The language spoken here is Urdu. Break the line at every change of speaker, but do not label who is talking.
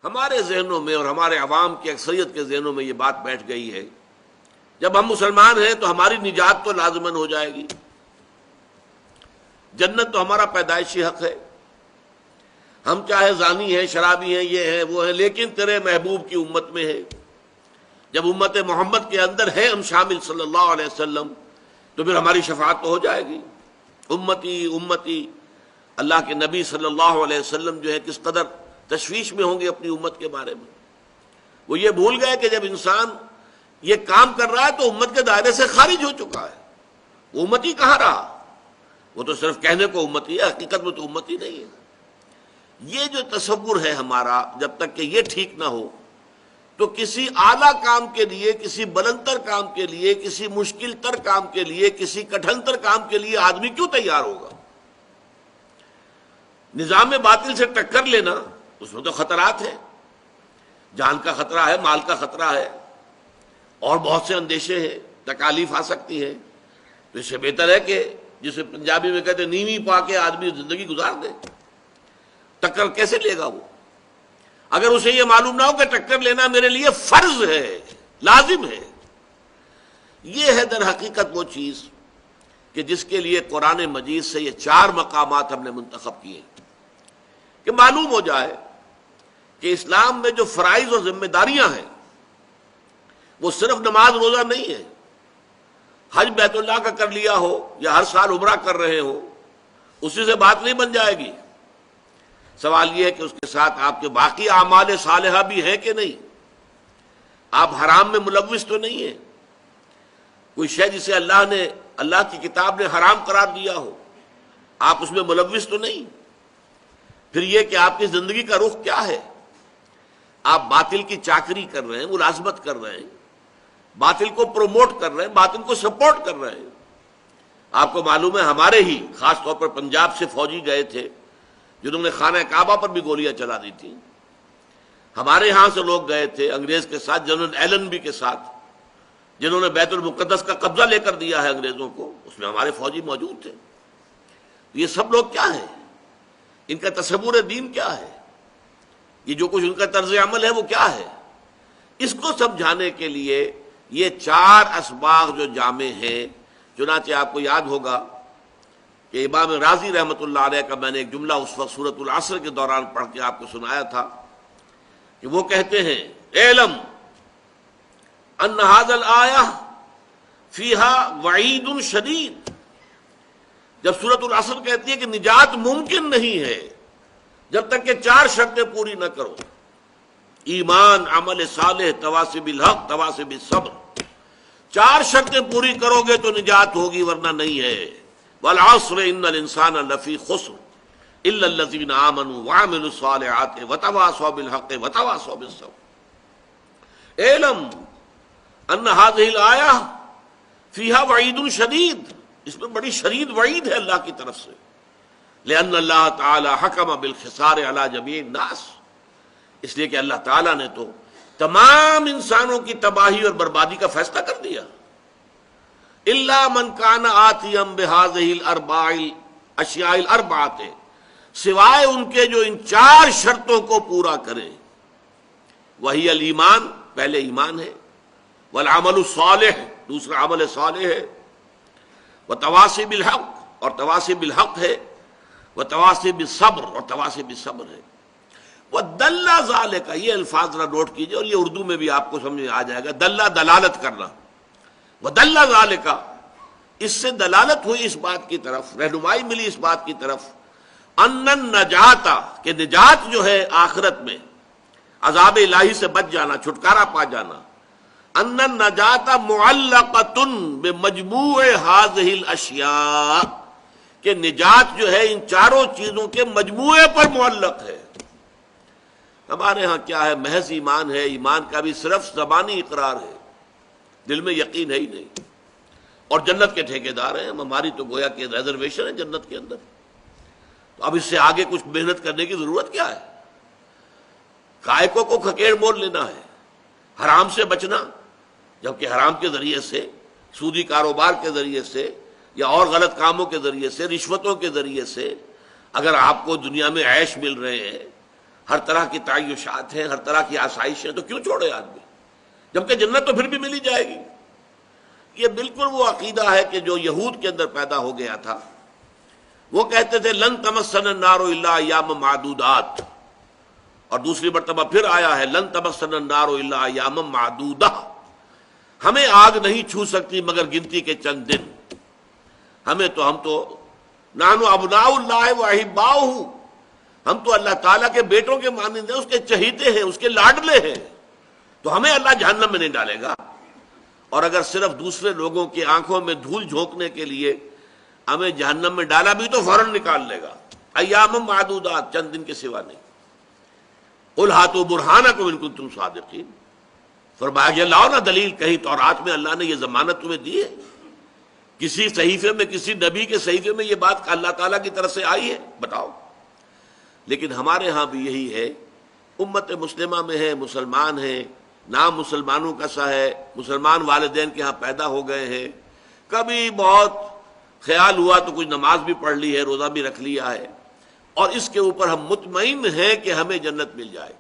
ہمارے ذہنوں میں اور ہمارے عوام کی اکثریت کے ذہنوں میں یہ بات بیٹھ گئی ہے، جب ہم مسلمان ہیں تو ہماری نجات تو لازماً ہو جائے گی، جنت تو ہمارا پیدائشی حق ہے، ہم چاہے زانی ہیں، شرابی ہیں، یہ ہیں وہ ہیں، لیکن تیرے محبوب کی امت میں ہے، جب امت محمد کے اندر ہے ہم شامل صلی اللہ علیہ وسلم، تو پھر ہماری شفاعت تو ہو جائے گی۔ امتی امتی، اللہ کے نبی صلی اللہ علیہ وسلم جو ہے کس قدر تشویش میں ہوں گے اپنی امت کے بارے میں۔ وہ یہ بھول گئے کہ جب انسان یہ کام کر رہا ہے تو امت کے دائرے سے خارج ہو چکا ہے، وہ امتی کہاں رہا؟ وہ تو صرف کہنے کو امتی ہے، حقیقت میں تو امتی نہیں ہے۔ یہ جو تصور ہے ہمارا، جب تک کہ یہ ٹھیک نہ ہو تو کسی اعلیٰ کام کے لیے، کسی بلند تر کام کے لیے، کسی مشکل تر کام کے لیے، کسی کٹھن تر کام کے لیے آدمی کیوں تیار ہوگا؟ نظام باطل سے ٹکر لینا، اس میں تو خطرات ہیں، جان کا خطرہ ہے، مال کا خطرہ ہے، اور بہت سے اندیشے ہیں، تکالیف آ سکتی ہیں، تو اس سے بہتر ہے کہ جسے پنجابی میں کہتے ہیں نیوی پا کے آدمی زندگی گزار دے۔ ٹکر کیسے لے گا وہ اگر اسے یہ معلوم نہ ہو کہ ٹکر لینا میرے لیے فرض ہے، لازم ہے؟ یہ ہے در حقیقت وہ چیز کہ جس کے لیے قرآن مجید سے یہ 4 مقامات ہم نے منتخب کیے کہ معلوم ہو جائے کہ اسلام میں جو فرائض اور ذمہ داریاں ہیں وہ صرف نماز روزہ نہیں ہے، حج بیت اللہ کا کر لیا ہو یا ہر سال عمرہ کر رہے ہو اسی سے بات نہیں بن جائے گی۔ سوال یہ ہے کہ اس کے ساتھ آپ کے باقی اعمال صالحہ بھی ہیں کہ نہیں، آپ حرام میں ملوث تو نہیں ہیں، کوئی شے جسے اللہ کی کتاب نے حرام قرار دیا ہو آپ اس میں ملوث تو نہیں۔ پھر یہ کہ آپ کی زندگی کا رخ کیا ہے، آپ باطل کی چاکری کر رہے ہیں، ملازمت کر رہے ہیں، باطل کو پروموٹ کر رہے ہیں، باطل کو سپورٹ کر رہے ہیں۔ آپ کو معلوم ہے ہمارے ہی خاص طور پر پنجاب سے فوجی گئے تھے جنہوں نے خانہ کعبہ پر بھی گولیاں چلا دی تھی، ہمارے یہاں سے لوگ گئے تھے انگریز کے ساتھ، جنرل ایلن بی کے ساتھ، جنہوں نے بیت المقدس کا قبضہ لے کر دیا ہے انگریزوں کو، اس میں ہمارے فوجی موجود تھے۔ یہ سب لوگ کیا ہیں، ان کا تصور دین کیا ہے، یہ جو کچھ ان کا طرز عمل ہے وہ کیا ہے؟ اس کو سمجھانے کے لیے یہ 4 اسباغ جو جامع ہیں، چنانچہ آپ کو یاد ہوگا کہ امام رازی رحمۃ اللہ علیہ کا میں نے ایک جملہ اس وقت سورۃ العصر کے دوران پڑھ کے آپ کو سنایا تھا کہ وہ کہتے ہیں اعلم ان ھذا الآیہ فیہا وعید شدید، جب سورۃ العصر کہتی ہے کہ نجات ممکن نہیں ہے جب تک کہ 4 شرطیں پوری نہ کرو، ایمان، عمل صالح، تواصی بالحق، تواصی بالصبر، 4 شرطیں پوری کرو گے تو نجات ہوگی ورنہ نہیں ہے۔ والعصر ان الانسان لفی خسر الا الذین آمنوا وعملوا الصالحات وتواصوا بالحق وتواصوا بالصبر۔ اعلم ان هذه الآیہ فیہا وعید شدید، اس میں بڑی شدید وعید ہے اللہ کی طرف سے، لأن اللہ تعالی حکم بالخسار علی جمیع الناس، اس لیے کہ اللہ تعالیٰ نے تو تمام انسانوں کی تباہی اور بربادی کا فیصلہ کر دیا۔ الا من کان آتیا بہذہ الاربع الاشیاء الاربعۃ، سوائے ان کے جو ان 4 شرطوں کو پورا کریں، وہی الایمان، پہلے ایمان ہے، والعمل الصالح، دوسرا عمل صالح ہے، وتواصی بالحق، اور تواصی بالحق ہے، وتواصی بالصبر، اور تواصی بالصبر ہے۔ وَدَلَّ ذَلِكَ، یہ الفاظ ذرا نوٹ کیجئے اور یہ اردو میں بھی آپ کو سمجھ میں آ جائے گا، دلہ دلالت کرنا، وَدَلَّ ذَلِكَ، اس سے دلالت ہوئی اس بات کی طرف، رہنمائی ملی اس بات کی طرف، ان النجات، کہ نجات جو ہے آخرت میں عذاب الہی سے بچ جانا، چھٹکارا پا جانا، ان النجات معلقۃ بمجموع هذه الاشیاء، کہ نجات جو ہے ان 4 چیزوں کے مجموعے پر معلق ہے۔ ہمارے ہاں کیا ہے، محض ایمان ہے، ایمان کا بھی صرف زبانی اقرار ہے، دل میں یقین ہے ہی نہیں، اور جنت کے ٹھیکیدار ہیں ہماری تو گویا کہ ریزرویشن ہے جنت کے اندر، تو اب اس سے آگے کچھ محنت کرنے کی ضرورت کیا ہے؟ کائکوں کو کھکیڑ مول لینا ہے، حرام سے بچنا، جبکہ حرام کے ذریعے سے، سودی کاروبار کے ذریعے سے، یا اور غلط کاموں کے ذریعے سے، رشوتوں کے ذریعے سے اگر آپ کو دنیا میں عیش مل رہے ہیں ہر طرح کی تعیشات ہیں، ہر طرح کی آسائشیں، تو کیوں چھوڑے آدمی، جبکہ جنت تو پھر بھی مل ہی جائے گی۔ یہ بالکل وہ عقیدہ ہے کہ جو یہود کے اندر پیدا ہو گیا تھا۔ وہ کہتے تھے لن تمسنا النار الا ایام معدودات، اور دوسری مرتبہ پھر آیا ہے لن تمسنا النار الا ایام معدودہ، ہمیں آگ نہیں چھو سکتی مگر گنتی کے چند دن۔ ہم تو نحن ابناء اللہ واحباؤہ، ہم تو اللہ تعالیٰ کے بیٹوں کے مانند ہیں، اس کے چہیتے ہیں، اس کے لاڈلے ہیں، تو ہمیں اللہ جہنم میں نہیں ڈالے گا۔ اور اگر صرف دوسرے لوگوں کی آنکھوں میں دھول جھونکنے کے لیے ہمیں جہنم میں ڈالا بھی تو فوراً نکال لے گا۔ ایام معدودات، چند دن کے سوا نہیں۔ قل ہاتوا برہانکم ان کنتم صادقین، فرمایا کہ لاؤ نا دلیل، کہیں تورات میں اللہ نے یہ ضمانت تمہیں دی ہے؟ کسی صحیفے میں، کسی نبی کے صحیفے میں یہ بات اللہ تعالیٰ کی طرف سے آئی ہے؟ بتاؤ۔ لیکن ہمارے ہاں بھی یہی ہے، امت مسلمہ میں ہے، مسلمان ہیں، نام مسلمانوں کا سا ہے، مسلمان والدین کے ہاں پیدا ہو گئے ہیں، کبھی بہت خیال ہوا تو کچھ نماز بھی پڑھ لی ہے، روزہ بھی رکھ لیا ہے، اور اس کے اوپر ہم مطمئن ہیں کہ ہمیں جنت مل جائے۔